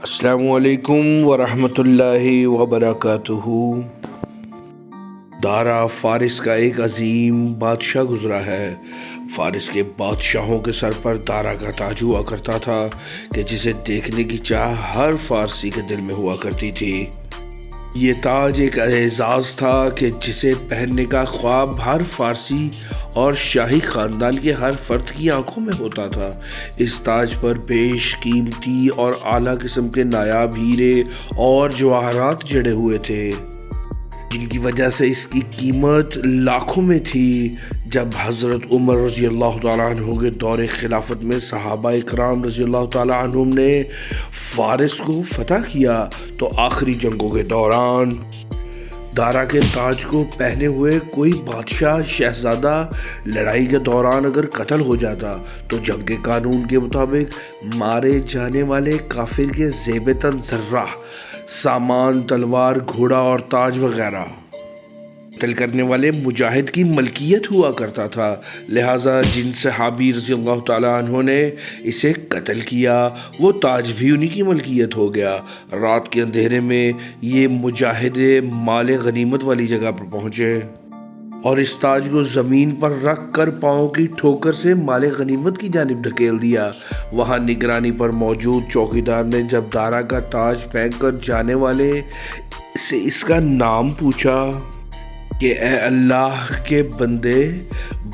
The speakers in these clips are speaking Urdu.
السلام علیکم ورحمۃ اللہ وبرکاتہ۔ دارا فارس کا ایک عظیم بادشاہ گزرا ہے۔ فارس کے بادشاہوں کے سر پر دارا کا تاج ہوا کرتا تھا کہ جسے دیکھنے کی چاہ ہر فارسی کے دل میں ہوا کرتی تھی۔ یہ تاج ایک اعزاز تھا کہ جسے پہننے کا خواب ہر فارسی اور شاہی خاندان کے ہر فرد کی آنکھوں میں ہوتا تھا۔ اس تاج پر بیش قیمتی اور اعلیٰ قسم کے نایاب ہیرے اور جواہرات جڑے ہوئے تھے، جن کی وجہ سے اس کی قیمت لاکھوں میں تھی۔ جب حضرت عمر رضی اللہ تعالیٰ عنہ کے دور خلافت میں صحابہ اکرام رضی اللہ تعالیٰ عنہم نے فارس کو فتح کیا تو آخری جنگوں کے دوران دارا کے تاج کو پہنے ہوئے کوئی بادشاہ شہزادہ لڑائی کے دوران اگر قتل ہو جاتا تو جنگ کے قانون کے مطابق مارے جانے والے کافر کے زیب تن ذرہ، سامان، تلوار، گھوڑا اور تاج وغیرہ قتل کرنے والے مجاہد کی ملکیت ہوا کرتا تھا۔ لہٰذا جن صحابی رضی اللہ تعالیٰ عنہ نے اسے قتل کیا وہ تاج بھی انہی کی ملکیت ہو گیا۔ رات کے اندھیرے میں یہ مجاہد مال غنیمت والی جگہ پر پہنچے اور اس تاج کو زمین پر رکھ کر پاؤں کی ٹھوکر سے مال غنیمت کی جانب دھکیل دیا۔ وہاں نگرانی پر موجود چوکیدار نے جب دارا کا تاج پھینک کر جانے والے سے اس کا نام پوچھا کہ اے اللہ کے بندے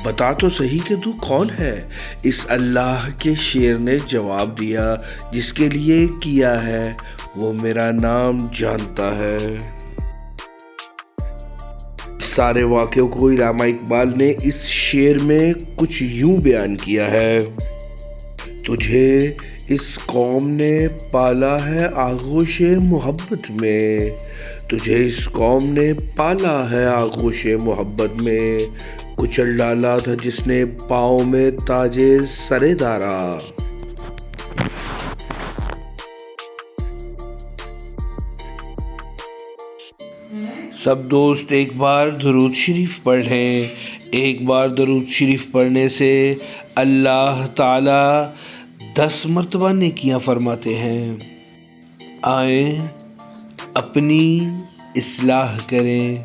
بتا تو صحیح کہ تو کون ہے؟ اس اللہ کے شیر نے جواب دیا جس کے لیے کیا ہے وہ میرا نام جانتا ہے۔ سارے واقعوں کو علامہ اقبال نے اس شعر میں کچھ یوں بیان کیا ہے: تجھے اس قوم نے پالا ہے آغوش محبت میں، تجھے اس قوم نے پالا ہے آغوش محبت میں، کچل ڈالا تھا جس نے پاؤں میں تاج سر دارا۔ سب دوست ایک بار درود شریف پڑھ لیں۔ ایک بار درود شریف پڑھنے سے اللہ تعالی 10 مرتبہ نیکیاں فرماتے ہیں۔ آئیں اپنی اصلاح کریں۔